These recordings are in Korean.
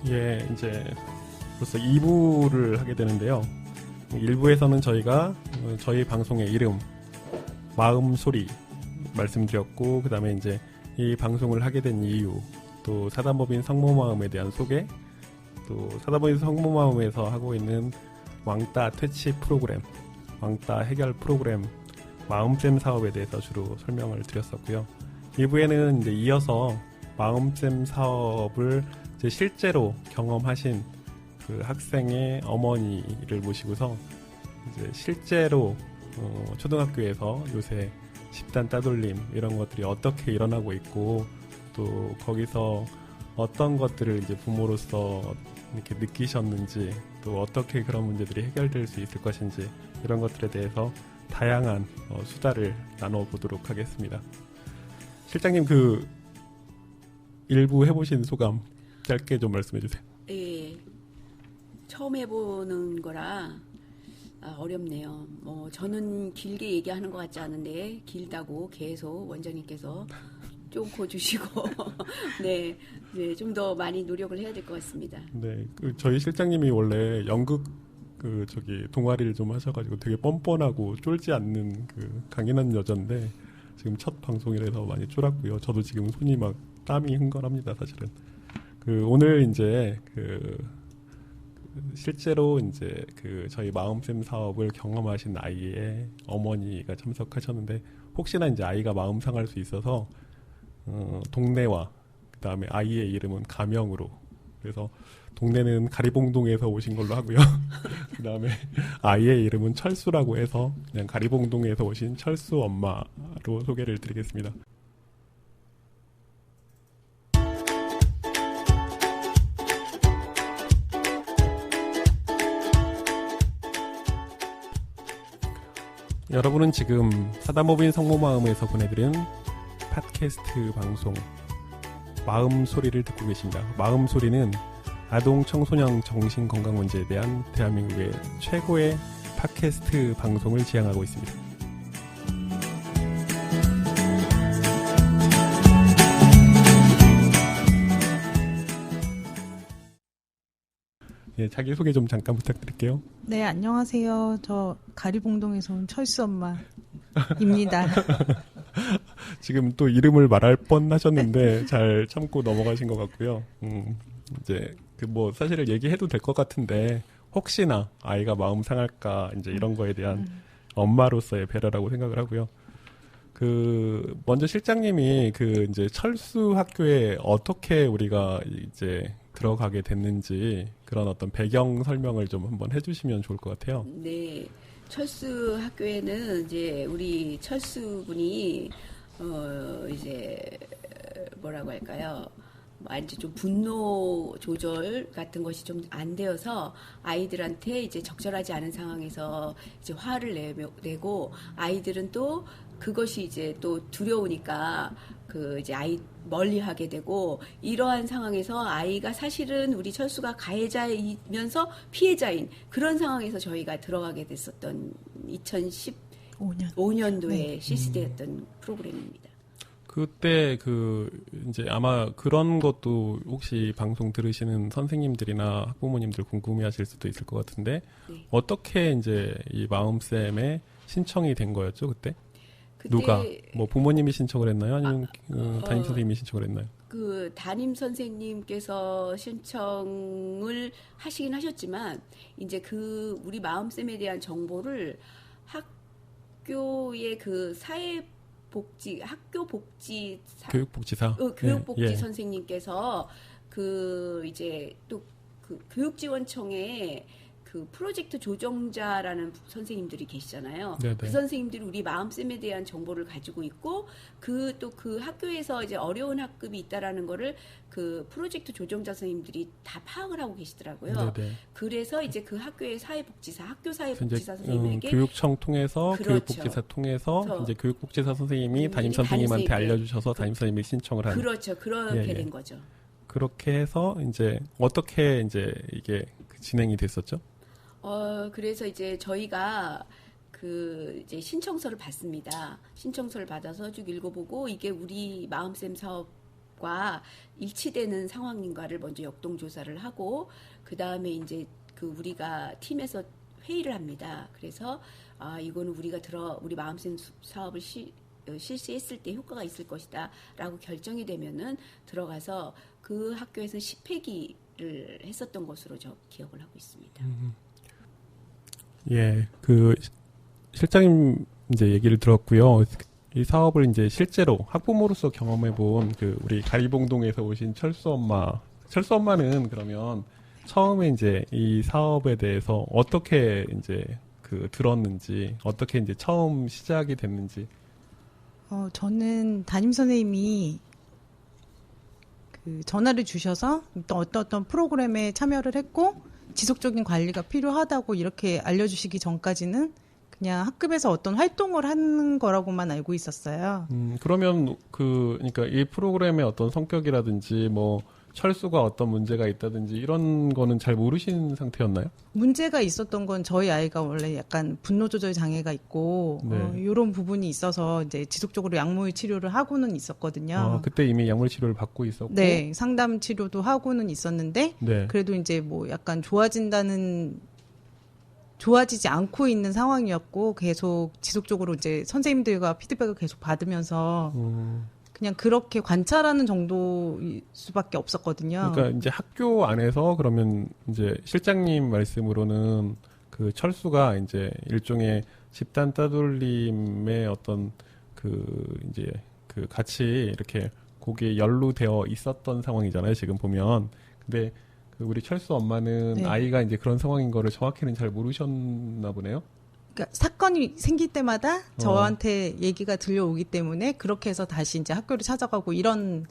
예, 이제 벌써 2부를 하게 되는데요. 1부에서는 저희가 저희 방송의 이름, 마음소리 말씀드렸고, 그 다음에 이제 이 방송을 하게 된 이유, 또 사단법인 성모마음에 대한 소개, 또 사단법인 성모마음에서 하고 있는 왕따 퇴치 프로그램, 왕따 해결 프로그램, 마음쌤 사업에 대해서 주로 설명을 드렸었고요. 2부에는 이제 이어서 마음쌤 사업을 이제 실제로 경험하신 그 학생의 어머니를 모시고서 이제 실제로 초등학교에서 요새 집단 따돌림 이런 것들이 어떻게 일어나고 있고, 또 거기서 어떤 것들을 이제 부모로서 이렇게 느끼셨는지, 또 어떻게 그런 문제들이 해결될 수 있을 것인지, 이런 것들에 대해서 다양한 수다를 나눠보도록 하겠습니다. 실장님, 그 일부 해보신 소감 짧게 좀 말씀해 주세요. 예, 처음 해보는 거라 어렵네요. 저는 길게 얘기하는 것 같지 않은데 길다고 계속 원장님께서 쫑코 주시고 네, 좀 더 많이 노력을 해야 될 것 같습니다. 네, 저희 실장님이 원래 연극 동아리를 좀 하셔가지고 되게 뻔뻔하고 쫄지 않는 그 강인한 여잔데 지금 첫 방송이라서 많이 쫄았고요. 저도 지금 손이 막 땀이 흥건합니다, 사실은. 오늘 이제 실제로 이제 저희 마음쌤 사업을 경험하신 아이의 어머니가 참석하셨는데, 혹시나 이제 아이가 마음 상할 수 있어서 동네와 그 다음에 아이의 이름은 가명으로, 그래서 동네는 가리봉동에서 오신 걸로 하고요. 그 다음에 아이의 이름은 철수라고 해서 그냥 가리봉동에서 오신 철수 엄마로 소개를 드리겠습니다. 여러분은 지금 사단법인 성모마음에서 보내드린 팟캐스트 방송 마음소리를 듣고 계십니다. 마음소리는 아동 청소년 정신건강 문제에 대한 대한민국의 최고의 팟캐스트 방송을 지향하고 있습니다. 예, 자기소개 좀 잠깐 부탁드릴게요. 네, 안녕하세요. 저 가리봉동에서 온 철수 엄마입니다. 지금 또 이름을 말할 뻔 하셨는데 잘 참고 넘어가신 것 같고요. 이제 사실 얘기해도 될 것 같은데, 혹시나 아이가 마음 상할까 이제 이런 거에 대한 엄마로서의 배려라고 생각을 하고요. 먼저 실장님이 이제 철수 학교에 어떻게 우리가 이제 들어가게 됐는지 그런 어떤 배경 설명을 좀 한번 해주시면 좋을 것 같아요. 네, 철수 학교에는 이제 우리 철수 군이 이제 뭐라고 할까요? 이제 좀 분노 조절 같은 것이 좀 안 되어서 아이들한테 이제 적절하지 않은 상황에서 이제 화를 내고, 아이들은 또 그것이 이제 또 두려우니까 이제 아이 멀리하게 되고, 이러한 상황에서 아이가 사실은 우리 철수가 가해자이면서 피해자인 그런 상황에서 저희가 들어가게 됐었던 2015년도에 네. 실시되었던 프로그램입니다. 그때 이제 아마 그런 것도 혹시 방송 들으시는 선생님들이나 학부모님들 궁금해하실 수도 있을 것 같은데, 네. 어떻게 이제 이 마음쌤에 신청이 된 거였죠, 그때? 누가? 부모님이 신청을 했나요? 아니면 담임 선생님이 신청을 했나요? 담임 선생님께서 신청을 하시긴 하셨지만, 이제 우리 마음쌤에 대한 정보를 학교의 교육복지 예. 선생님께서 이제 또 교육지원청에 프로젝트 조정자라는 선생님들이 계시잖아요. 네네. 그 선생님들이 우리 마음쌤에 대한 정보를 가지고 있고, 그 학교에서 이제 어려운 학급이 있다라는 거를 프로젝트 조정자 선생님들이 다 파악을 하고 계시더라고요. 네네. 그래서 이제 그 학교의 학교 사회복지사 선생님에게 교육청 통해서, 그렇죠. 교육복지사 통해서 이제 교육복지사 선생님이 담임 선생님한테 알려주셔서 담임 선생님이 신청을 하는. 그렇죠. 그렇게 된 거죠. 그렇게 해서 이제 어떻게 이제 이게 진행이 됐었죠? 그래서 이제 저희가 이제 신청서를 받습니다. 신청서를 받아서 쭉 읽어보고, 이게 우리 마음쌤 사업 것과 일치되는 상황인가를 먼저 역동 조사를 하고 그 다음에 이제 그 우리가 팀에서 회의를 합니다. 그래서 이거는 우리 마음쌤 사업을 실시했을 때 효과가 있을 것이다라고 결정이 되면은 들어가서 그 학교에서 10회기를 했었던 것으로 저 기억을 하고 있습니다. 예, 그 실장님 이제 얘기를 들었고요. 이 사업을 이제 실제로 학부모로서 경험해본 그 우리 가리봉동에서 오신 철수 엄마는 그러면 처음에 이제 이 사업에 대해서 어떻게 이제 그 들었는지, 어떻게 이제 처음 시작이 됐는지. 저는 담임 선생님이 그 전화를 주셔서 어떤 프로그램에 참여를 했고 지속적인 관리가 필요하다고 이렇게 알려주시기 전까지는 그냥 학급에서 어떤 활동을 하는 거라고만 알고 있었어요. 그러면 그러니까 이 프로그램의 어떤 성격이라든지 뭐 철수가 어떤 문제가 있다든지 이런 거는 잘 모르신 상태였나요? 문제가 있었던 건 저희 아이가 원래 약간 분노 조절 장애가 있고 네. 이런 부분이 있어서 이제 지속적으로 약물 치료를 하고는 있었거든요. 그때 이미 약물 치료를 받고 있었고, 네, 상담 치료도 하고는 있었는데 네. 그래도 이제 뭐 약간 좋아지지 않고 있는 상황이었고 계속 지속적으로 이제 선생님들과 피드백을 계속 받으면서 그냥 그렇게 관찰하는 정도일 수밖에 없었거든요. 그러니까 이제 학교 안에서 그러면 이제 실장님 말씀으로는 그 철수가 이제 일종의 집단 따돌림의 어떤 그 이제 그 같이 이렇게 거기에 연루되어 있었던 상황이잖아요. 지금 보면. 근데 그 우리 철수 엄마는 네. 아이가 이제 그런 상황인 거를 정확히는 잘 모르셨나 보네요. 그러니까 사건이 생길 때마다 저한테 얘기가 들려오기 때문에 그렇게 해서 다시 이제 학교를 찾아가고 이런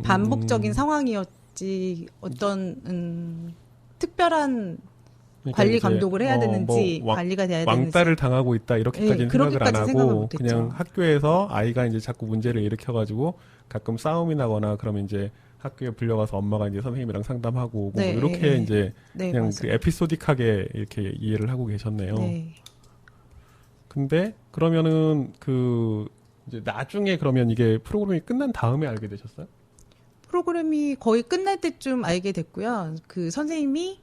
반복적인 상황이었지 어떤 특별한 그러니까 관리 이제 감독을 해야 되는지 관리가 돼야 되는지 왕따를 당하고 있다 이렇게까지는 네, 생각을 안 그렇게까지 생각을 하고 못했죠. 그냥 학교에서 아이가 이제 자꾸 문제를 일으켜가지고 가끔 싸움이 나거나 그러면 이제 학교에 불려가서 엄마가 이제 선생님이랑 상담하고 오고 네, 뭐 이렇게 이제 네, 그냥 맞아요. 그 에피소딕하게 이렇게 이해를 하고 계셨네요. 네. 근데 그러면은 그 이제 나중에 그러면 이게 프로그램이 끝난 다음에 알게 되셨어요? 프로그램이 거의 끝날 때쯤 알게 됐고요. 그 선생님이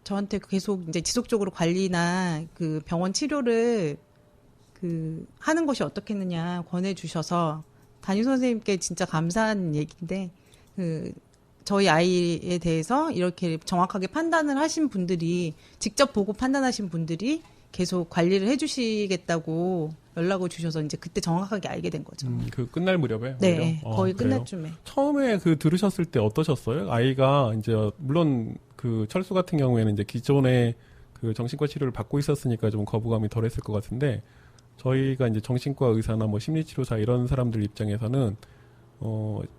저한테 계속 이제 지속적으로 관리나 그 병원 치료를 그 하는 것이 어떻겠느냐 권해주셔서 담임 선생님께 진짜 감사한 얘기인데 그 저희 아이에 대해서 이렇게 정확하게 판단을 하신 분들이 직접 보고 판단하신 분들이 계속 관리를 해주시겠다고 연락을 주셔서 이제 그때 정확하게 알게 된 거죠. 그 끝날 무렵에? 네, 오히려? 거의 그래요? 끝날 쯤에. 처음에 그 들으셨을 때 어떠셨어요? 아이가 이제 물론 그 철수 같은 경우에는 이제 기존에 그 정신과 치료를 받고 있었으니까 좀 거부감이 덜했을 것 같은데 저희가 이제 정신과 의사나 뭐 심리치료사 이런 사람들 입장에서는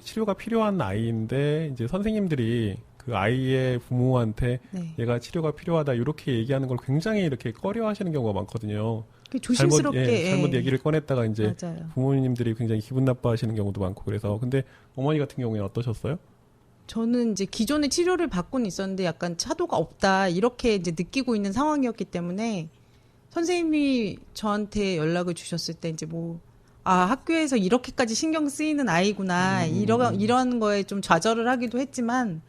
치료가 필요한 아이인데 이제 선생님들이 그 아이의 부모한테 네. 얘가 치료가 필요하다 이렇게 얘기하는 걸 굉장히 이렇게 꺼려하시는 경우가 많거든요. 조심스럽게 잘못 얘기를 꺼냈다가 이제 맞아요. 부모님들이 굉장히 기분 나빠하시는 경우도 많고 그래서 근데 어머니 같은 경우에는 어떠셨어요? 저는 이제 기존에 치료를 받고는 있었는데 약간 차도가 없다 이렇게 이제 느끼고 있는 상황이었기 때문에 선생님이 저한테 연락을 주셨을 때 이제 학교에서 이렇게까지 신경 쓰이는 아이구나 이런 거에 좀 좌절을 하기도 했지만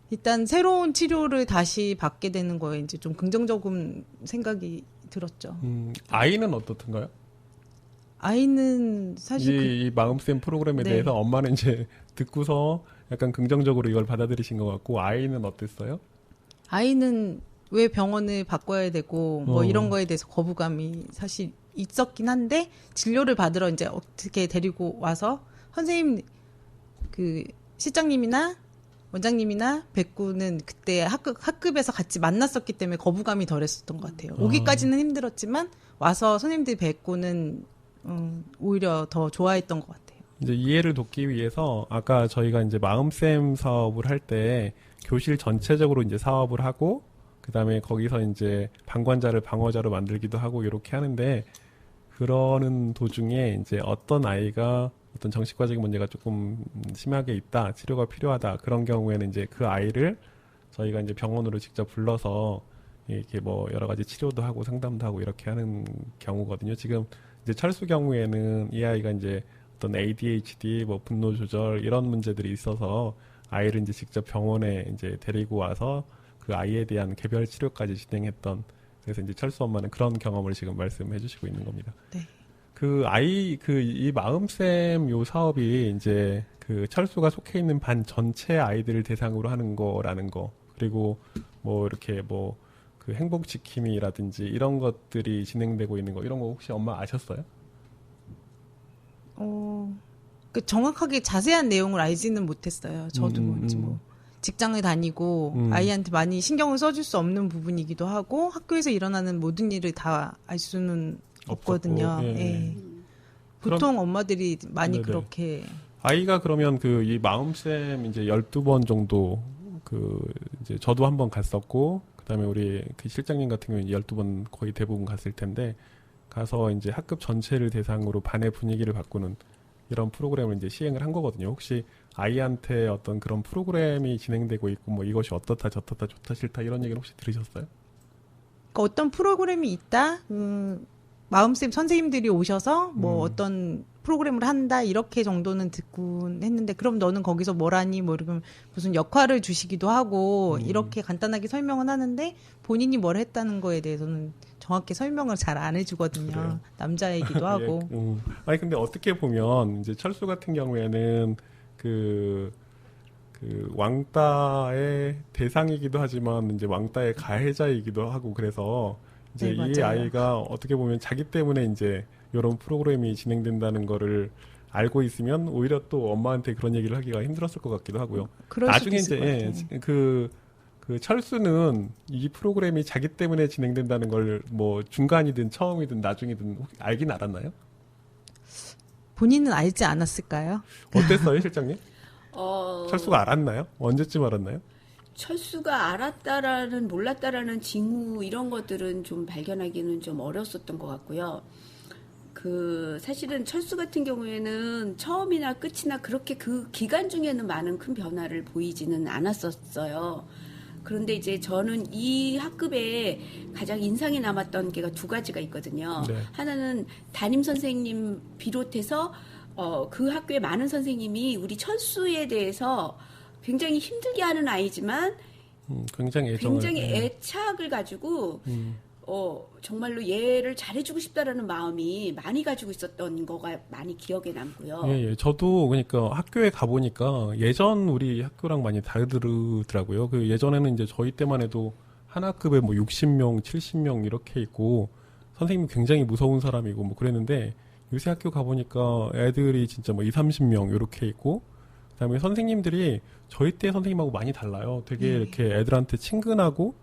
일단 새로운 치료를 다시 받게 되는 거에 이제 좀 긍정적인 생각이 들었죠. 아이는 어떻던가요? 아이는 사실 이 마음쌤 프로그램에 네. 대해서 엄마는 이제 듣고서 약간 긍정적으로 이걸 받아들이신 것 같고 아이는 어땠어요? 아이는 왜 병원을 바꿔야 되고 뭐 이런 거에 대해서 거부감이 사실 있었긴 한데 진료를 받으러 이제 어떻게 데리고 와서 선생님 그 실장님이나 원장님이나 뵙고는 그때 학급에서 같이 만났었기 때문에 거부감이 덜했었던 것 같아요. 오기까지는 힘들었지만 와서 선생님들 뵙고는 오히려 더 좋아했던 것 같아요. 이제 이해를 돕기 위해서 아까 저희가 이제 마음쌤 사업을 할 때 교실 전체적으로 이제 사업을 하고 그다음에 거기서 이제 방관자를 방어자로 만들기도 하고 이렇게 하는데 그러는 도중에 이제 어떤 아이가 어떤 정신과적인 문제가 조금 심하게 있다, 치료가 필요하다 그런 경우에는 이제 그 아이를 저희가 이제 병원으로 직접 불러서 이렇게 뭐 여러 가지 치료도 하고 상담도 하고 이렇게 하는 경우거든요. 지금 이제 철수 경우에는 이 아이가 이제 어떤 ADHD, 뭐 분노 조절 이런 문제들이 있어서 아이를 이제 직접 병원에 이제 데리고 와서 그 아이에 대한 개별 치료까지 진행했던, 그래서 이제 철수 엄마는 그런 경험을 지금 말씀해 주시고 있는 겁니다. 네. 이 마음쌤 요 사업이 이제 그 철수가 속해 있는 반 전체 아이들을 대상으로 하는 거라는 거, 그리고 뭐 이렇게 뭐 그 행복지킴이라든지 이런 것들이 진행되고 있는 거, 이런 거 혹시 엄마 아셨어요? 그 정확하게 자세한 내용을 알지는 못했어요. 저도 뭐 직장을 다니고 아이한테 많이 신경을 써줄 수 없는 부분이기도 하고 학교에서 일어나는 모든 일을 다 알 수는 없거든요. 없었고, 예. 예. 보통 엄마들이 많이 네네. 그렇게. 아이가 그러면 그 이 마음쌤 이제 12번 정도 그 이제 저도 한번 갔었고, 그다음에 우리 그 실장님 같은 경우는 12번 거의 대부분 갔을 텐데, 가서 이제 학급 전체를 대상으로 반의 분위기를 바꾸는 이런 프로그램을 이제 시행을 한 거거든요. 혹시 아이한테 어떤 그런 프로그램이 진행되고 있고 뭐 이것이 어떻다 저떻다 좋다 싫다 이런 얘기는 혹시 들으셨어요? 그러니까 어떤 프로그램이 있다. 마음쌤 선생님들이 오셔서 뭐 어떤 프로그램을 한다 이렇게 정도는 듣곤 했는데, 그럼 너는 거기서 뭘 하니 뭐 이러면 무슨 역할을 주시기도 하고 이렇게 간단하게 설명은 하는데 본인이 뭘 했다는 거에 대해서는 정확히 설명을 잘 안 해주거든요. 그래요? 남자이기도 하고. 예, 아니 근데 어떻게 보면 이제 철수 같은 경우에는 그 왕따의 대상이기도 하지만 이제 왕따의 가해자이기도 하고, 그래서 이제 네, 이 맞아요. 아이가 어떻게 보면 자기 때문에 이제 이런 프로그램이 진행된다는 거를 알고 있으면 오히려 또 엄마한테 그런 얘기를 하기가 힘들었을 것 같기도 하고요. 그럴 나중에 수도 있을 것 이제 같아요. 그 철수는 이 프로그램이 자기 때문에 진행된다는 걸 뭐 중간이든 처음이든 나중이든 혹시 알긴 알았나요? 본인은 알지 않았을까요? 어땠어요, 실장님? 어, 철수가 알았나요? 언제쯤 알았나요? 철수가 알았다라는 몰랐다라는 징후 이런 것들은 좀 발견하기는 좀 어려웠었던 것 같고요. 그 사실은 철수 같은 경우에는 처음이나 끝이나 그렇게 그 기간 중에는 많은 큰 변화를 보이지는 않았었어요. 그런데 이제 저는 이 학급에 가장 인상이 남았던 게가 두 가지가 있거든요. 네. 하나는 담임 선생님 비롯해서 그 학교의 많은 선생님이 우리 철수에 대해서 굉장히 힘들게 하는 아이지만 굉장히 애정을. 굉장히 애착을 가지고 정말로 얘를 잘해주고 싶다라는 마음이 많이 가지고 있었던 거가 많이 기억에 남고요. 예. 저도 그러니까 학교에 가보니까 예전 우리 학교랑 많이 다르더라고요. 그 예전에는 이제 저희 때만 해도 한 학급에 뭐 60명, 70명 이렇게 있고 선생님이 굉장히 무서운 사람이고 뭐 그랬는데, 요새 학교 가보니까 애들이 진짜 뭐 20, 30명 이렇게 있고, 그다음에 선생님들이 저희 때 선생님하고 많이 달라요. 되게 이렇게 애들한테 친근하고,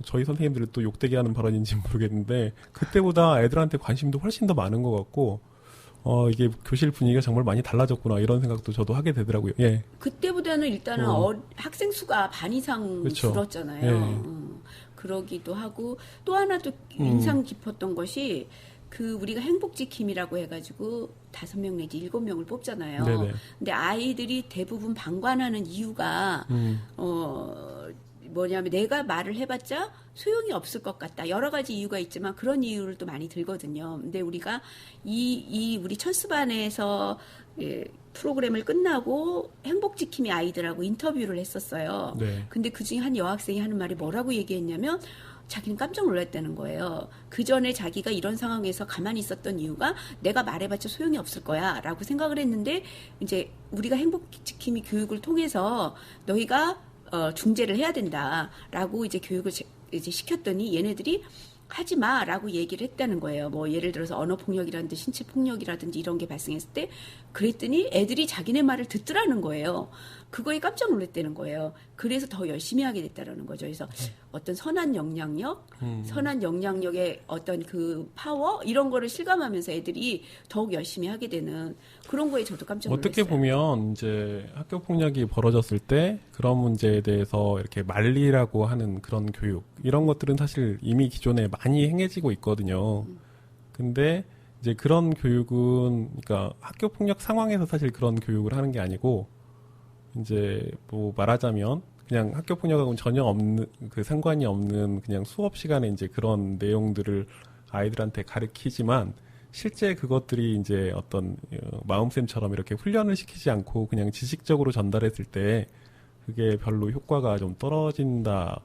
저희 선생님들이 또 욕되게 하는 발언인지는 모르겠는데, 그때보다 애들한테 관심도 훨씬 더 많은 것 같고, 이게 교실 분위기가 정말 많이 달라졌구나, 이런 생각도 저도 하게 되더라고요. 예. 그때보다는 일단은 학생 수가 반 이상 그쵸. 줄었잖아요. 예. 그러기도 하고, 또 하나 또 인상 깊었던 것이 우리가 행복지킴이라고 해가지고 5명 내지 7명을 뽑잖아요. 네네. 근데 아이들이 대부분 방관하는 이유가 뭐냐면 내가 말을 해봤자 소용이 없을 것 같다. 여러 가지 이유가 있지만 그런 이유를 또 많이 들거든요. 근데 우리가 우리 철수반에서 프로그램을 끝나고 행복지킴이 아이들하고 인터뷰를 했었어요. 네. 근데 그중에 한 여학생이 하는 말이 뭐라고 얘기했냐면, 자기는 깜짝 놀랐다는 거예요. 그 전에 자기가 이런 상황에서 가만히 있었던 이유가 내가 말해봤자 소용이 없을 거야 라고 생각을 했는데, 이제 우리가 행복지킴이 교육을 통해서 너희가 중재를 해야 된다라고 이제 교육을 이제 시켰더니 얘네들이 하지 마라고 얘기를 했다는 거예요. 뭐 예를 들어서 언어폭력이라든지 신체폭력이라든지 이런 게 발생했을 때 그랬더니 애들이 자기네 말을 듣더라는 거예요. 그거에 깜짝 놀랐다는 거예요. 그래서 더 열심히 하게 됐다라는 거죠. 그래서 어떤 선한 영향력의 어떤 그 파워 이런 거를 실감하면서 애들이 더욱 열심히 하게 되는 그런 거에 저도 깜짝 놀랐어요. 어떻게 보면 이제 학교 폭력이 벌어졌을 때 그런 문제에 대해서 이렇게 말리라고 하는 그런 교육, 이런 것들은 사실 이미 기존에 많이 행해지고 있거든요. 근데 이제 그런 교육은, 그러니까 학교 폭력 상황에서 사실 그런 교육을 하는 게 아니고, 이제 뭐 말하자면 그냥 학교 폭력하고는 전혀 없는, 그 상관이 없는 그냥 수업 시간에 이제 그런 내용들을 아이들한테 가르치지만, 실제 그것들이 이제 어떤 마음쌤처럼 이렇게 훈련을 시키지 않고 그냥 지식적으로 전달했을 때 그게 별로 효과가 좀 떨어진다.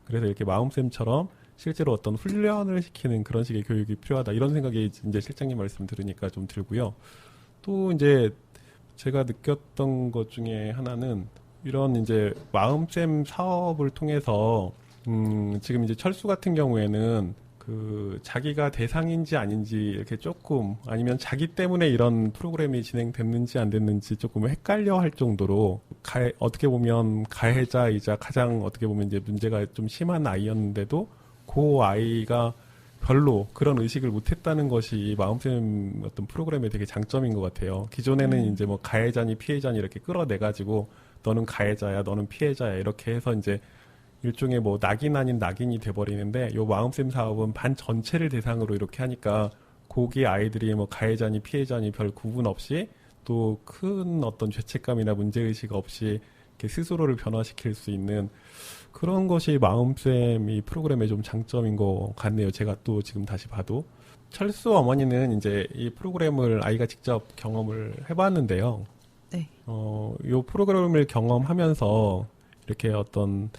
그래서 이렇게 마음쌤처럼 실제로 어떤 훈련을 시키는 그런 식의 교육이 필요하다. 이런 생각이 이제 실장님 말씀 들으니까 좀 들고요. 또 이제 제가 느꼈던 것 중에 하나는 이런 이제 마음쌤 사업을 통해서 지금 이제 철수 같은 경우에는 그 자기가 대상인지 아닌지 이렇게 조금 아니면 자기 때문에 이런 프로그램이 진행됐는지 안 됐는지 조금 헷갈려 할 정도로 어떻게 보면 가해자이자 가장 어떻게 보면 이제 문제가 좀 심한 아이였는데도 그 아이가 별로 그런 의식을 못했다는 것이 마음쌤 어떤 프로그램의 되게 장점인 것 같아요. 기존에는 이제 뭐 가해자니 피해자니 이렇게 끌어내가지고 너는 가해자야, 너는 피해자야 이렇게 해서 이제 일종의 뭐 낙인 아닌 낙인이 돼버리는데 요 마음쌤 사업은 반 전체를 대상으로 이렇게 하니까 거기 아이들이 뭐 가해자니 피해자니 별 구분 없이 또 큰 어떤 죄책감이나 문제의식 없이 이렇게 스스로를 변화시킬 수 있는 그런 것이 마음쌤 이 프로그램의 좀 장점인 것 같네요. 제가 또 지금 다시 봐도. 철수 어머니는 이제 이 프로그램을 아이가 직접 경험을 해봤는데요. 네. 요 프로그램을 경험하면서 이렇게 어떤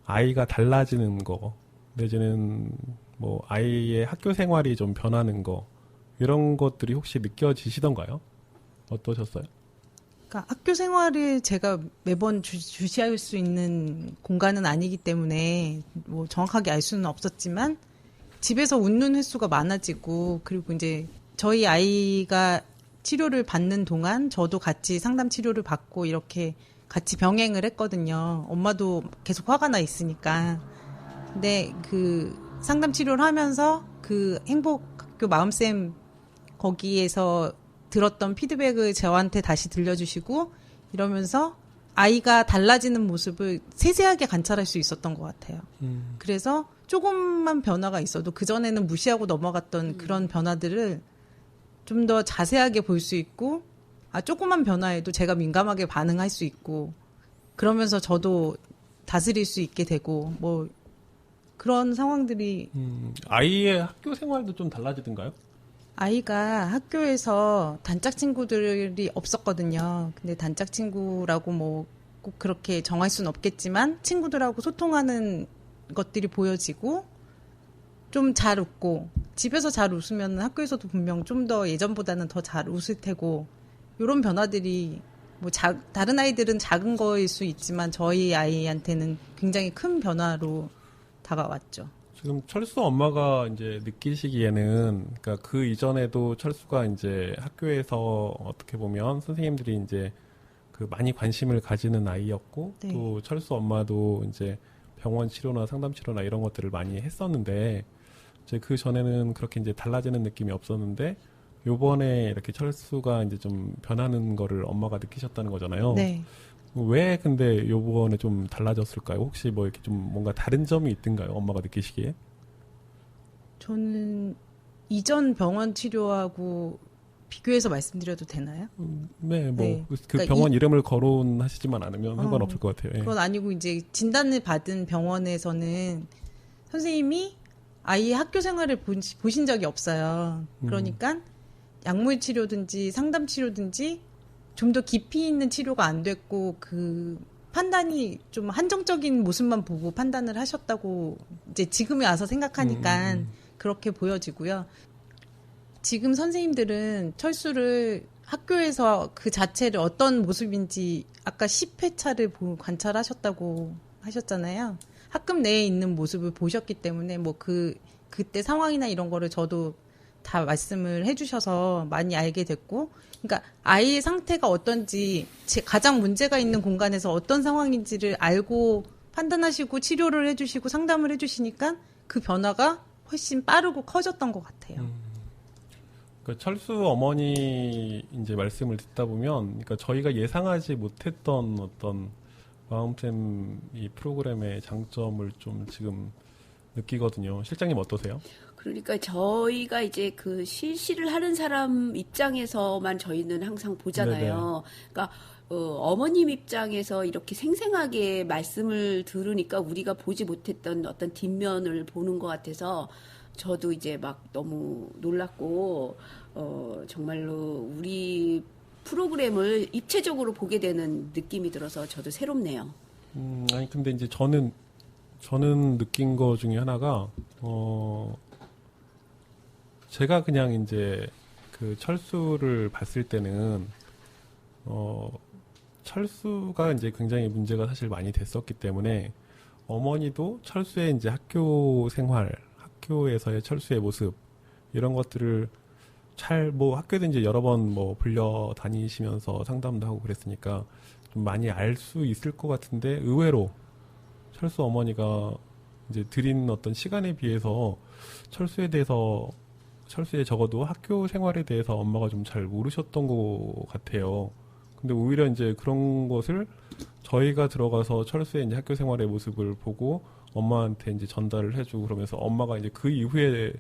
아이가 달라지는 거, 내지는 뭐 아이의 학교 생활이 좀 변하는 거, 이런 것들이 혹시 느껴지시던가요? 어떠셨어요? 그러니까 학교 생활을 제가 매번 주시할 수 있는 공간은 아니기 때문에 뭐 정확하게 알 수는 없었지만 집에서 웃는 횟수가 많아지고 그리고 이제 저희 아이가 치료를 받는 동안 저도 같이 상담 치료를 받고 이렇게 같이 병행을 했거든요. 엄마도 계속 화가 나 있으니까. 근데 그 상담 치료를 하면서 그 행복학교 마음쌤 거기에서 들었던 피드백을 저한테 다시 들려주시고 이러면서 아이가 달라지는 모습을 세세하게 관찰할 수 있었던 것 같아요. 그래서 조금만 변화가 있어도 그전에는 무시하고 넘어갔던 그런 변화들을 좀 더 자세하게 볼 수 있고 조금만 변화해도 제가 민감하게 반응할 수 있고 그러면서 저도 다스릴 수 있게 되고 뭐 그런 상황들이 아이의 학교 생활도 좀 달라지던가요? 아이가 학교에서 단짝 친구들이 없었거든요. 근데 단짝 친구라고 뭐 꼭 그렇게 정할 수는 없겠지만 친구들하고 소통하는 것들이 보여지고 좀 잘 웃고 집에서 잘 웃으면 학교에서도 분명 좀 더 예전보다는 더 잘 웃을 테고 이런 변화들이 뭐 다른 아이들은 작은 거일 수 있지만 저희 아이한테는 굉장히 큰 변화로 다가왔죠. 지금 철수 엄마가 이제 느끼시기에는, 그러니까 그 이전에도 철수가 이제 학교에서 어떻게 보면 선생님들이 이제 그 많이 관심을 가지는 아이였고, 네. 또 철수 엄마도 이제 병원 치료나 상담 치료나 이런 것들을 많이 했었는데, 이제 그 전에는 그렇게 이제 달라지는 느낌이 없었는데, 요번에 이렇게 철수가 이제 좀 변하는 거를 엄마가 느끼셨다는 거잖아요. 네. 왜 근데 요번에 좀 달라졌을까요? 혹시 뭐 이렇게 좀 뭔가 다른 점이 있던가요? 엄마가 느끼시기에? 저는 이전 병원 치료하고 비교해서 말씀드려도 되나요? 네, 뭐 네. 그 그러니까 병원 이름을 거론하시지만 않으면 상관없을 것 같아요. 예. 그건 아니고 이제 진단을 받은 병원에서는 선생님이 아이의 학교 생활을 보신 적이 없어요. 그러니까 약물 치료든지 상담 치료든지 좀 더 깊이 있는 치료가 안 됐고 그 판단이 좀 한정적인 모습만 보고 판단을 하셨다고 이제 지금에 와서 생각하니까 그렇게 보여지고요. 지금 선생님들은 철수를 학교에서 그 자체를 어떤 모습인지 아까 10회차를 관찰하셨다고 하셨잖아요. 학급 내에 있는 모습을 보셨기 때문에 뭐 그때 상황이나 이런 거를 저도 다 말씀을 해주셔서 많이 알게 됐고, 그러니까 아이의 상태가 어떤지 가장 문제가 있는 공간에서 어떤 상황인지를 알고 판단하시고 치료를 해주시고 상담을 해주시니까 그 변화가 훨씬 빠르고 커졌던 것 같아요. 그러니까 철수 어머니 이제 말씀을 듣다 보면, 그러니까 저희가 예상하지 못했던 어떤 마음쌤 이 프로그램의 장점을 좀 지금 느끼거든요. 실장님 어떠세요? 그러니까 저희가 이제 그 실시를 하는 사람 입장에서만 저희는 항상 보잖아요. 그러니까 어머님 입장에서 이렇게 생생하게 말씀을 들으니까 우리가 보지 못했던 어떤 뒷면을 보는 것 같아서 저도 이제 막 너무 놀랐고, 정말로 우리 프로그램을 입체적으로 보게 되는 느낌이 들어서 저도 새롭네요. 아니, 근데 이제 저는 느낀 거 중에 하나가, 제가 그냥 이제 그 철수를 봤을 때는, 철수가 이제 굉장히 문제가 사실 많이 됐었기 때문에, 어머니도 철수의 이제 학교 생활, 학교에서의 철수의 모습, 이런 것들을 학교에도 이제 여러 번 불려 다니시면서 상담도 하고 그랬으니까 좀 많이 알 수 있을 것 같은데, 의외로 철수 어머니가 이제 드린 어떤 시간에 비해서 철수에 적어도 학교 생활에 대해서 엄마가 좀 잘 모르셨던 것 같아요. 근데 오히려 이제 그런 것을 저희가 들어가서 철수의 이제 학교 생활의 모습을 보고 엄마한테 이제 전달을 해주고 그러면서 엄마가 이제 그 이후에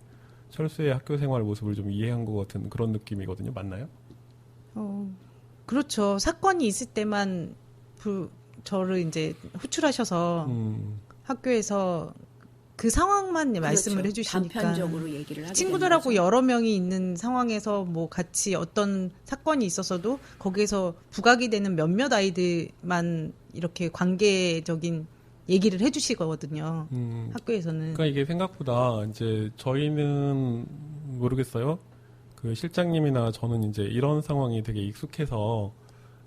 철수의 학교 생활 모습을 좀 이해한 것 같은 그런 느낌이거든요. 맞나요? 그렇죠. 사건이 있을 때만 저를 이제 호출하셔서 학교에서 그 상황만 말씀을 그렇죠. 해주시니까 단편적으로 얘기를 하게 친구들하고 되는 거죠. 여러 명이 있는 상황에서 뭐 같이 어떤 사건이 있었어도 거기에서 부각이 되는 몇몇 아이들만 이렇게 관계적인 얘기를 해주시거든요. 학교에서는. 그러니까 이게 생각보다 이제 저희는 모르겠어요. 그 실장님이나 저는 이제 이런 상황이 되게 익숙해서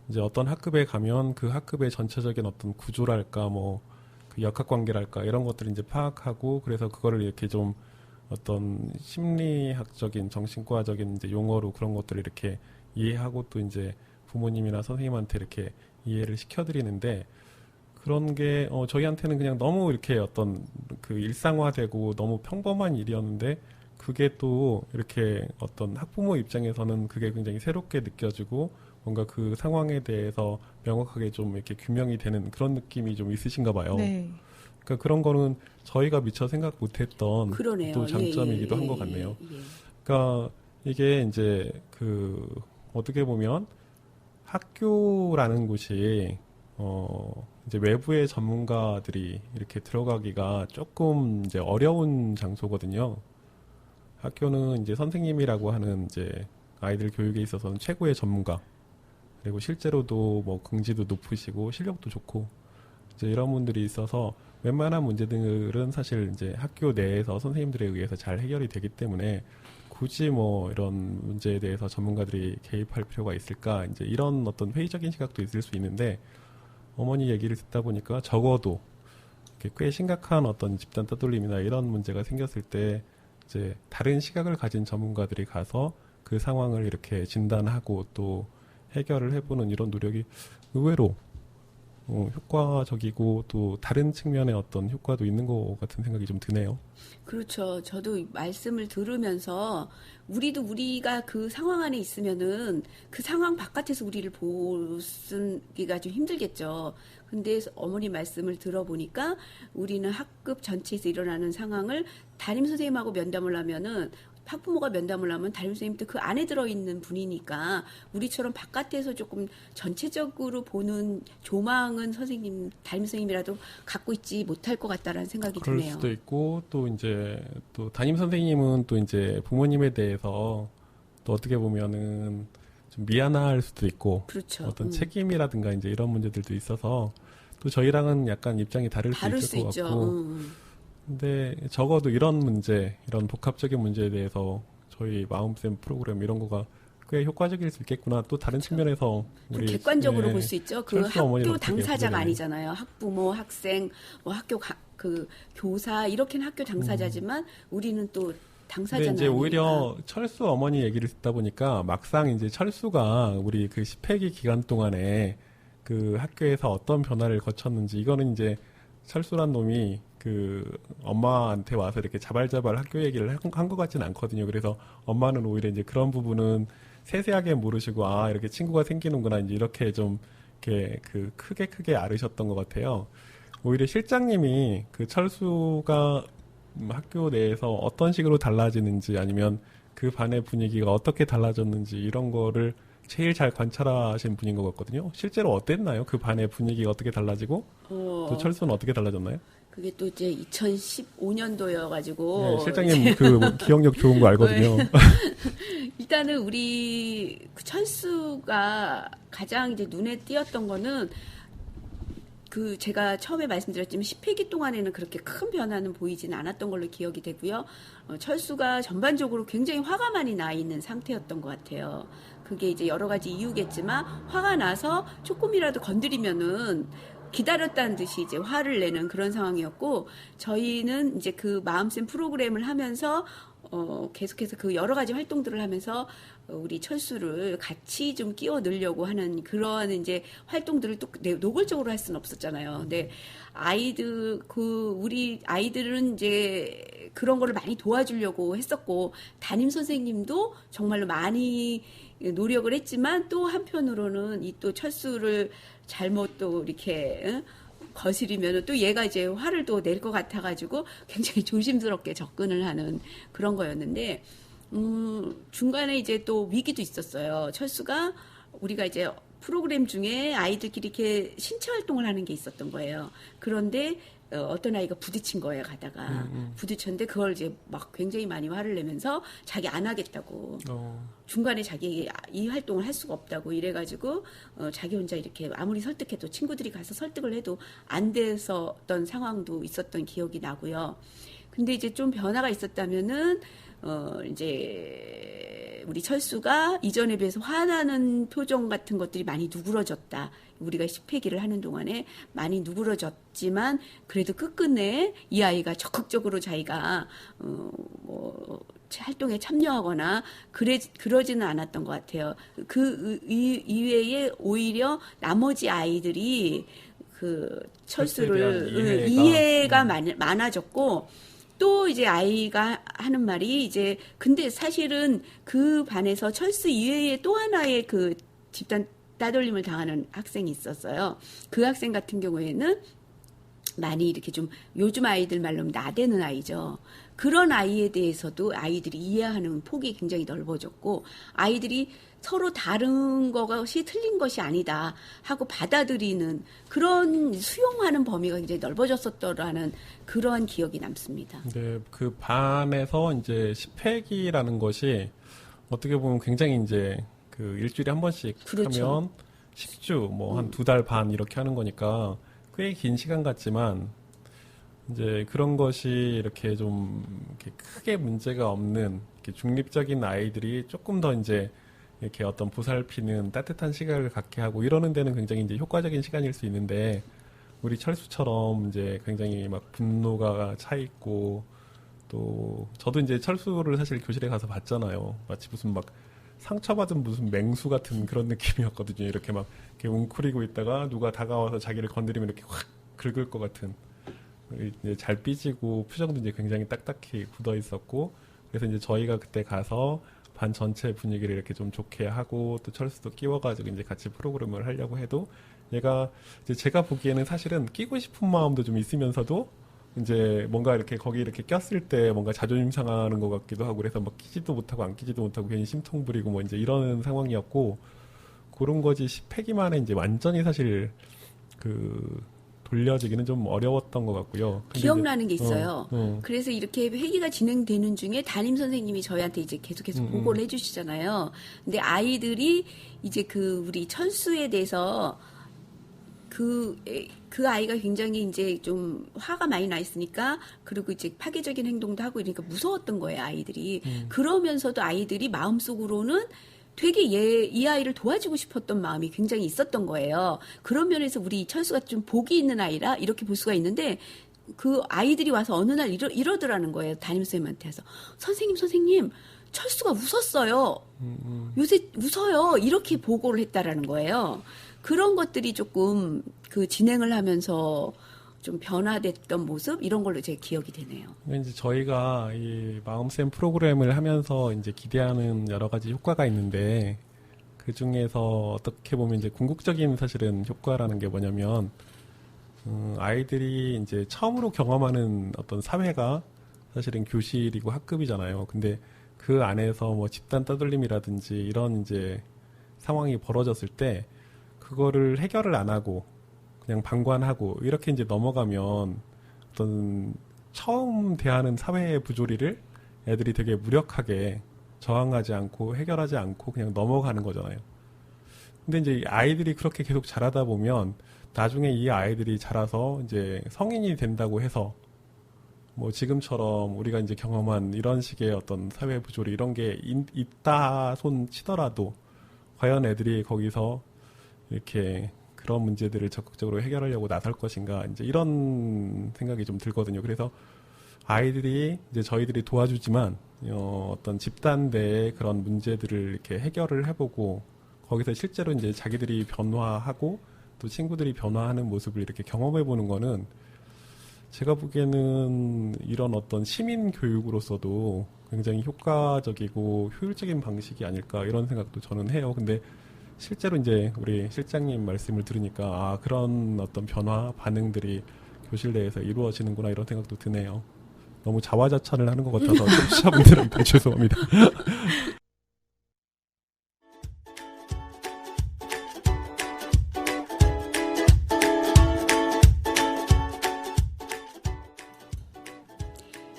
이제 어떤 학급에 가면 그 학급의 전체적인 어떤 구조랄까 그 역학관계랄까 이런 것들을 이제 파악하고 그래서 그거를 이렇게 좀 어떤 심리학적인 정신과적인 이제 용어로 그런 것들을 이렇게 이해하고 또 이제 부모님이나 선생님한테 이렇게 이해를 시켜드리는데 그런 게 저희한테는 그냥 너무 이렇게 어떤 그 일상화되고 너무 평범한 일이었는데 그게 또 이렇게 어떤 학부모 입장에서는 그게 굉장히 새롭게 느껴지고 뭔가 그 상황에 대해서 명확하게 좀 이렇게 규명이 되는 그런 느낌이 좀 있으신가 봐요. 네. 그러니까 그런 거는 저희가 미처 생각 못했던 그러네요. 또 장점이기도 한 것 같네요. 그러니까 이게 이제 그 어떻게 보면 학교라는 곳이 이제 외부의 전문가들이 이렇게 들어가기가 조금 이제 어려운 장소거든요. 학교는 이제 선생님이라고 하는 이제 아이들 교육에 있어서는 최고의 전문가. 그리고 실제로도 긍지도 높으시고 실력도 좋고 이제 이런 분들이 있어서 웬만한 문제들은 사실 이제 학교 내에서 선생님들에 의해서 잘 해결이 되기 때문에 굳이 이런 문제에 대해서 전문가들이 개입할 필요가 있을까 이제 이런 어떤 회의적인 시각도 있을 수 있는데 어머니 얘기를 듣다 보니까 적어도 꽤 심각한 어떤 집단 따돌림이나 이런 문제가 생겼을 때 이제 다른 시각을 가진 전문가들이 가서 그 상황을 이렇게 진단하고 또 해결을 해보는 이런 노력이 의외로 효과적이고 또 다른 측면의 어떤 효과도 있는 것 같은 생각이 좀 드네요. 그렇죠. 저도 말씀을 들으면서 우리가 그 상황 안에 있으면은 그 상황 바깥에서 우리를 보기가 좀 힘들겠죠. 근데 어머니 말씀을 들어보니까 우리는 학급 전체에서 일어나는 상황을 담임 선생님하고 면담을 하면은 학부모가 면담을 하면 담임 선생님도 그 안에 들어있는 분이니까 우리처럼 바깥에서 조금 전체적으로 보는 조망은 담임 선생님이라도 갖고 있지 못할 것 같다라는 생각이 그럴 드네요. 수도 있고 또 이제 또 담임 선생님은 또 이제 부모님에 대해서 또 어떻게 보면은 좀 미안할 수도 있고 그렇죠. 어떤 책임이라든가 이제 이런 문제들도 있어서 또 저희랑은 약간 입장이 다를 수 있을 것 같고 근데 적어도 이런 문제, 이런 복합적인 문제에 대해서 저희 마음쌤 프로그램 이런 거가 꽤 효과적일 수 있겠구나. 또 다른 측면에서 좀 객관적으로 볼 수 있죠. 그 학교 당사자가 아니잖아요. 학부모, 학생, 학교 그 교사 이렇게는 학교 당사자지만 우리는 또 당사자는 근데 이제 아니니까. 오히려 철수 어머니 얘기를 듣다 보니까 막상 이제 철수가 우리 그 10회기 기간 동안에 그 학교에서 어떤 변화를 거쳤는지 이거는 이제 철수란 놈이 그 엄마한테 와서 이렇게 자발자발 학교 얘기를 한 것 같지는 않거든요. 그래서 엄마는 오히려 이제 그런 부분은 세세하게 모르시고 이렇게 친구가 생기는구나 이제 이렇게 좀 이렇게 그 크게 앓으셨던 것 같아요. 오히려 실장님이 그 철수가 학교 내에서 어떤 식으로 달라지는지 아니면 그 반의 분위기가 어떻게 달라졌는지 이런 거를 제일 잘 관찰하신 분인 것 같거든요. 실제로 어땠나요? 그 반의 분위기가 어떻게 달라지고 또 철수는 어떻게 달라졌나요? 그게 또 이제 2015년도여가지고. 네, 실장님 그 기억력 좋은 거 알거든요. 일단은 우리 철수가 가장 이제 눈에 띄었던 거는 그 제가 처음에 말씀드렸지만 10회기 동안에는 그렇게 큰 변화는 보이진 않았던 걸로 기억이 되고요. 철수가 전반적으로 굉장히 화가 많이 나 있는 상태였던 것 같아요. 그게 이제 여러 가지 이유겠지만 화가 나서 조금이라도 건드리면은 기다렸다는 듯이 이제 화를 내는 그런 상황이었고, 저희는 이제 그 마음쌤 프로그램을 하면서 계속해서 그 여러 가지 활동들을 하면서 우리 철수를 같이 좀 끼워 넣으려고 하는 그러한 이제 활동들을 또 노골적으로 할 수는 없었잖아요. 근데 우리 아이들은 이제 그런 거를 많이 도와주려고 했었고, 담임 선생님도 정말로 많이 노력을 했지만, 또 한편으로는 이 또 철수를 잘못 또 이렇게 거스리면 또 얘가 이제 화를 또 낼 것 같아가지고 굉장히 조심스럽게 접근을 하는 그런 거였는데, 중간에 이제 또 위기도 있었어요. 철수가 우리가 이제 프로그램 중에 아이들끼리 이렇게 신체 활동을 하는 게 있었던 거예요. 그런데 어떤 아이가 부딪힌 거예요, 가다가. 부딪혔는데 그걸 이제 막 굉장히 많이 화를 내면서 자기 안 하겠다고. 중간에 자기 이 활동을 할 수가 없다고 이래가지고 자기 혼자 이렇게 아무리 설득해도, 친구들이 가서 설득을 해도 안 됐었던 상황도 있었던 기억이 나고요. 근데 이제 좀 변화가 있었다면은 이제 우리 철수가 이전에 비해서 화나는 표정 같은 것들이 많이 누그러졌다. 우리가 10회기를 하는 동안에 많이 누그러졌지만 그래도 끝끝내 이 아이가 적극적으로 자기가 활동에 참여하거나 그러지는 않았던 것 같아요. 그 이외에 오히려 나머지 아이들이 그 철수를 이해가 많아졌고, 또 이제 아이가 하는 말이 이제, 근데 사실은 그 반에서 철수 이외에 또 하나의 그 집단 따돌림을 당하는 학생이 있었어요. 그 학생 같은 경우에는 많이 이렇게 좀 요즘 아이들 말로 나대는 아이죠. 그런 아이에 대해서도 아이들이 이해하는 폭이 굉장히 넓어졌고, 아이들이 서로 다른 것이 틀린 것이 아니다 하고 받아들이는 그런 수용하는 범위가 굉장히 넓어졌었더라는 그러한 기억이 남습니다. 네, 그 반에서 이제 10회기라는 것이 어떻게 보면 굉장히 이제 그 일주일에 한 번씩 그렇죠. 하면 10주, 뭐 한 2달 반 이렇게 하는 거니까 꽤 긴 시간 같지만, 이제 그런 것이 이렇게 좀 이렇게 크게 문제가 없는 이렇게 중립적인 아이들이 조금 더 이제 이렇게 어떤 보살피는 따뜻한 시각을 갖게 하고 이러는 데는 굉장히 이제 효과적인 시간일 수 있는데, 우리 철수처럼 이제 굉장히 막 분노가 차 있고, 또 저도 이제 철수를 사실 교실에 가서 봤잖아요. 마치 무슨 막 상처받은 무슨 맹수 같은 그런 느낌이었거든요. 이렇게 막 이렇게 웅크리고 있다가 누가 다가와서 자기를 건드리면 이렇게 확 긁을 것 같은, 이제 잘 삐지고 표정도 이제 굉장히 딱딱히 굳어 있었고, 그래서 이제 저희가 그때 가서 반 전체 분위기를 이렇게 좀 좋게 하고, 또 철수도 끼워가지고 이제 같이 프로그램을 하려고 해도, 얘가 이제 제가 보기에는 사실은 끼고 싶은 마음도 좀 있으면서도 이제 뭔가 이렇게 거기 이렇게 꼈을 때 뭔가 자존심 상하는 것 같기도 하고, 그래서 막 끼지도 못하고 안 끼지도 못하고 괜히 심통 부리고 뭐 이제 이러는 상황이었고, 그런 거지 10회기 만에 이제 완전히 사실 그 돌려지기는 좀 어려웠던 것 같고요. 기억나는 게 있어요. 그래서 이렇게 회기가 진행되는 중에 담임 선생님이 저희한테 이제 계속해서 보고를 해주시잖아요. 근데 아이들이 이제 그 우리 철수에 대해서 그 아이가 굉장히 이제 좀 화가 많이 나 있으니까, 그리고 이제 파괴적인 행동도 하고 이러니까 무서웠던 거예요, 아이들이. 그러면서도 아이들이 마음속으로는 되게 이 아이를 도와주고 싶었던 마음이 굉장히 있었던 거예요. 그런 면에서 우리 철수가 좀 복이 있는 아이라 이렇게 볼 수가 있는데, 그 아이들이 와서 어느 날 이러더라는 거예요. 담임선생님한테. 선생님, 철수가 웃었어요. 요새 웃어요. 이렇게 보고를 했다라는 거예요. 그런 것들이 조금 그 진행을 하면서 좀 변화됐던 모습, 이런 걸로 제 기억이 되네요. 이제 저희가 이 마음쌤 프로그램을 하면서 이제 기대하는 여러 가지 효과가 있는데, 그 중에서 어떻게 보면 이제 궁극적인 사실은 효과라는 게 뭐냐면, 아이들이 이제 처음으로 경험하는 어떤 사회가 사실은 교실이고 학급이잖아요. 근데 그 안에서 뭐 집단 따돌림이라든지 이런 이제 상황이 벌어졌을 때, 그거를 해결을 안 하고 그냥 방관하고 이렇게 이제 넘어가면 어떤 처음 대하는 사회의 부조리를 애들이 되게 무력하게 저항하지 않고 해결하지 않고 그냥 넘어가는 거잖아요. 근데 이제 아이들이 그렇게 계속 자라다 보면 나중에 이 아이들이 자라서 이제 성인이 된다고 해서 뭐 지금처럼 우리가 이제 경험한 이런 식의 어떤 사회 부조리 이런 게 있다 손 치더라도 과연 애들이 거기서 이렇게 그런 문제들을 적극적으로 해결하려고 나설 것인가 이제 이런 생각이 좀 들거든요. 그래서 아이들이 이제 저희들이 도와주지만 어떤 집단 내의 그런 문제들을 이렇게 해결을 해보고 거기서 실제로 이제 자기들이 변화하고 또 친구들이 변화하는 모습을 이렇게 경험해보는 거는 제가 보기에는 이런 어떤 시민 교육으로서도 굉장히 효과적이고 효율적인 방식이 아닐까 이런 생각도 저는 해요. 근데 실제로 이제 우리 실장님 말씀을 들으니까 아, 그런 어떤 변화, 반응들이 교실 내에서 이루어지는구나 이런 생각도 드네요. 너무 자화자찬을 하는 것 같아서 청취자분들한테 죄송합니다.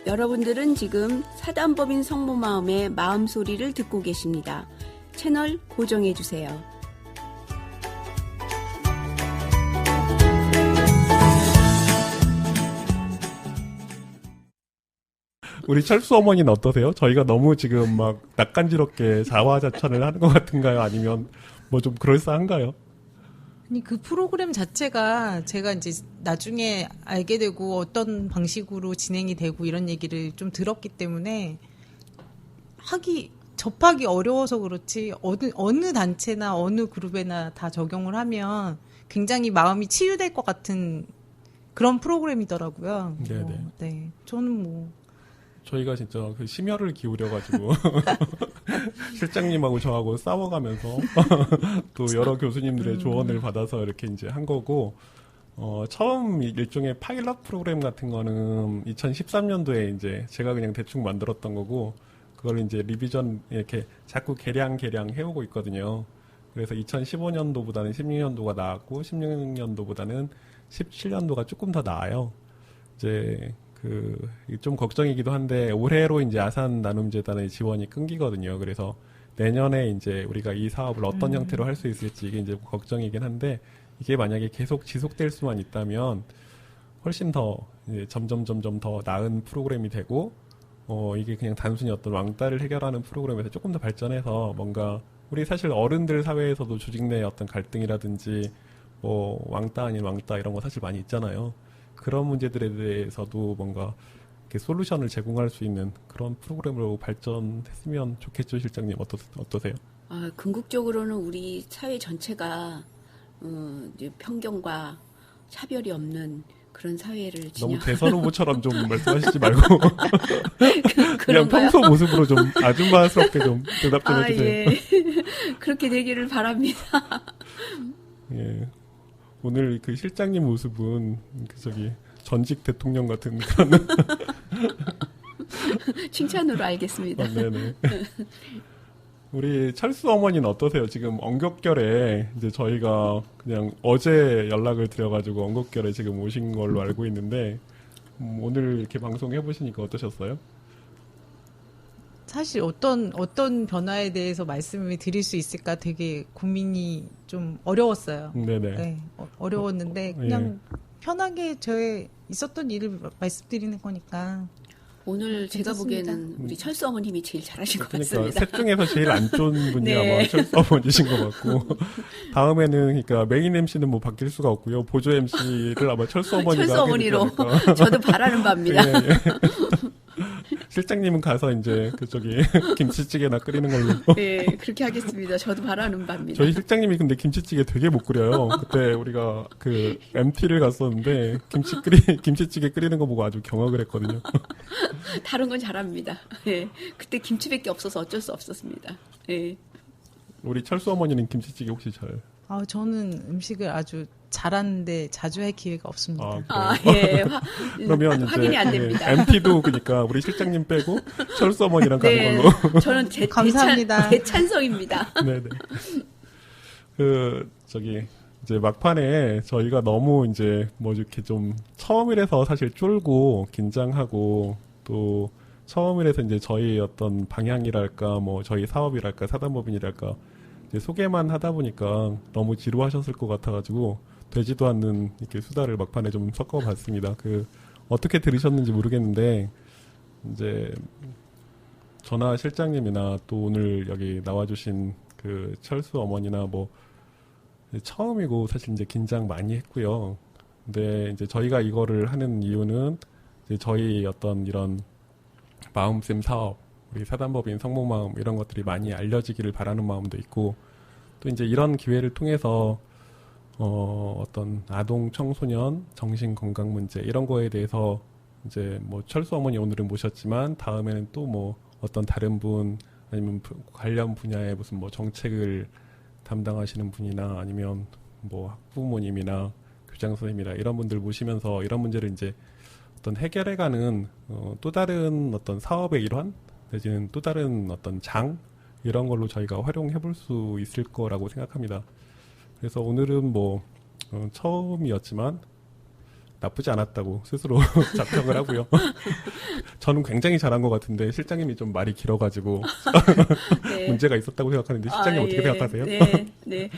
여러분들은 지금 사단법인 성모마음의 마음소리를 듣고 계십니다. 채널 고정해주세요. 우리 철수 어머니는 어떠세요? 저희가 너무 지금 막 낯간지럽게 자화자찬을 하는 것 같은가요? 아니면 뭐 좀 그럴싸한가요? 아니, 그 프로그램 자체가 제가 이제 나중에 알게 되고 어떤 방식으로 진행이 되고 이런 얘기를 좀 들었기 때문에 접하기 어려워서 그렇지 어느 단체나 어느 그룹에나 다 적용을 하면 굉장히 마음이 치유될 것 같은 그런 프로그램이더라고요. 네네. 네. 저는 뭐. 저희가 진짜 그 심혈을 기울여가지고 실장님하고 저하고 싸워가면서 또 여러 교수님들의 조언을 받아서 이렇게 이제 한 거고 처음 일종의 파일럿 프로그램 같은 거는 2013년도에 이제 제가 그냥 대충 만들었던 거고 그걸 이제 리비전 이렇게 자꾸 개량 해오고 있거든요. 그래서 2015년도보다는 16년도가 나았고 16년도보다는 17년도가 조금 더 나아요. 이제 좀 걱정이기도 한데 올해로 이제 아산 나눔재단의 지원이 끊기거든요. 그래서 내년에 이제 우리가 이 사업을 어떤 형태로 할 수 있을지 이게 이제 걱정이긴 한데 이게 만약에 계속 지속될 수만 있다면 훨씬 더 이제 점점 더 나은 프로그램이 되고 이게 그냥 단순히 어떤 왕따를 해결하는 프로그램에서 조금 더 발전해서 뭔가 우리 사실 어른들 사회에서도 조직 내 어떤 갈등이라든지 뭐 왕따 아닌 왕따 이런 거 사실 많이 있잖아요. 그런 문제들에 대해서도 뭔가 이렇게 솔루션을 제공할 수 있는 그런 프로그램으로 발전했으면 좋겠죠, 실장님. 어떠세요? 궁극적으로는 우리 사회 전체가 이제 편견과 차별이 없는 그런 사회를 너무 대선 후보처럼 좀 말씀하시지 말고 그냥 그런가요? 평소 모습으로 좀 아줌마스럽게 좀 대답 좀 해주세요. 예. 그렇게 되기를 바랍니다. 예. 오늘 그 실장님 모습은 전직 대통령 같은 그런 칭찬으로 알겠습니다. 네네. 우리 철수 어머니는 어떠세요? 지금 언급결에 이제 저희가 그냥 어제 연락을 드려가지고 언급결에 지금 오신 걸로 알고 있는데 오늘 이렇게 방송 해보시니까 어떠셨어요? 사실 어떤 변화에 대해서 말씀을 드릴 수 있을까 되게 고민이 좀 어려웠어요. 네네. 네, 어려웠는데 그냥 편하게 저의 있었던 일을 말씀드리는 거니까. 오늘 제가 괜찮습니다. 보기에는 우리 철수 어머님이 제일 잘하신 것 그러니까 같습니다. 셋 중에서 제일 안 좋은 분이 네. 아마 철수 어머니신 것 같고 다음에는 그러니까 메인 MC는 뭐 바뀔 수가 없고요. 보조 MC를 아마 철수 어머니가 철수 하게 되지 어머니로 않을까. 저도 바라는 바입니다. 예, 예. 실장님은 가서 이제 김치찌개나 끓이는 걸로. 네, 그렇게 하겠습니다. 저도 바라는 바입니다. 저희 실장님이 근데 김치찌개 되게 못 끓여요. 그때 우리가 그 MT를 갔었는데 김치찌개 끓이는 거 보고 아주 경악을 했거든요. 다른 건 잘합니다. 예. 그때 김치밖에 없어서 어쩔 수 없었습니다. 예. 우리 철수 어머니는 김치찌개 혹시 잘? 저는 음식을 아주 잘하는데 자주 할 기회가 없습니다. 예. 그러면 확인이 이제 안 됩니다. MT도 그러니까 우리 실장님 빼고 철수 어머니랑 네, 가는 걸로. 저는 감사합니다. 대찬성입니다. 네네. 이제 막판에 저희가 너무 이제 뭐 이렇게 좀 처음이라서 사실 쫄고 긴장하고 또 처음이라서 이제 저희 어떤 방향이랄까 뭐 저희 사업이랄까 사단법인이랄까 이제 소개만 하다 보니까 너무 지루하셨을 것 같아가지고 되지도 않는 이렇게 수다를 막판에 좀 섞어봤습니다. 그 어떻게 들으셨는지 모르겠는데 이제 저나 실장님이나 또 오늘 여기 나와주신 그 철수 어머니나 뭐 처음이고 사실 이제 긴장 많이 했고요. 근데 이제 저희가 이거를 하는 이유는 이제 저희 어떤 이런 마음쌤 사업, 우리 사단법인 성목마음 이런 것들이 많이 알려지기를 바라는 마음도 있고 또 이제 이런 기회를 통해서 어떤 아동 청소년 정신 건강 문제 이런 거에 대해서 이제 뭐 철수 어머니 오늘은 모셨지만 다음에는 또 뭐 어떤 다른 분 아니면 관련 분야의 무슨 뭐 정책을 담당하시는 분이나 아니면 뭐 학부모님이나 교장 선생님이나 이런 분들 모시면서 이런 문제를 이제 어떤 해결해가는 또 다른 어떤 사업의 일환 내지는 또 다른 어떤 장 이런 걸로 저희가 활용해 볼 수 있을 거라고 생각합니다. 그래서 오늘은 뭐 처음이었지만 나쁘지 않았다고 스스로 자평을 하고요. 저는 굉장히 잘한 것 같은데 실장님이 좀 말이 길어가지고 네. 문제가 있었다고 생각하는데 실장님 어떻게 예. 생각하세요? 네.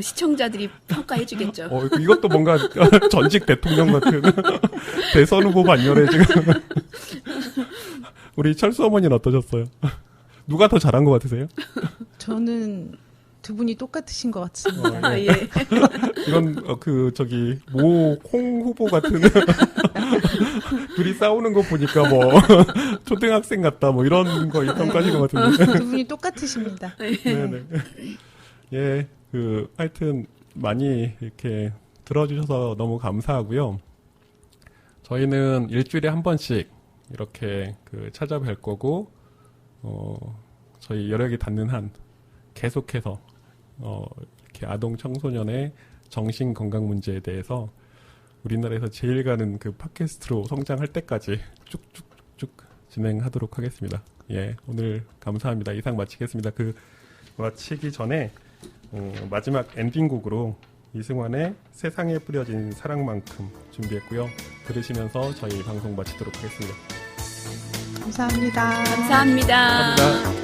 시청자들이 평가해주겠죠. 이것도 뭔가 전직 대통령 같은 대선 후보 반열에 지금 우리 철수 어머니는 어떠셨어요? 누가 더 잘한 것 같으세요? 저는 두 분이 똑같으신 것 같습니다. 예. 이건 모 콩 후보 같은 둘이 싸우는 거 보니까 뭐 초등학생 같다 뭐 이런 거 평가하신 것 같은데 두 분이 똑같으십니다. 네네. 예, 하여튼 많이 이렇게 들어주셔서 너무 감사하고요. 저희는 일주일에 한 번씩 이렇게 찾아뵐 거고, 저희 여력이 닿는 한 계속해서, 이렇게 아동 청소년의 정신 건강 문제에 대해서 우리나라에서 제일 가는 그 팟캐스트로 성장할 때까지 쭉쭉쭉 진행하도록 하겠습니다. 예, 오늘 감사합니다. 이상 마치겠습니다. 마치기 전에, 마지막 엔딩곡으로 이승환의 세상에 뿌려진 사랑만큼 준비했고요. 들으시면서 저희 방송 마치도록 하겠습니다. 감사합니다. 감사합니다. 감사합니다.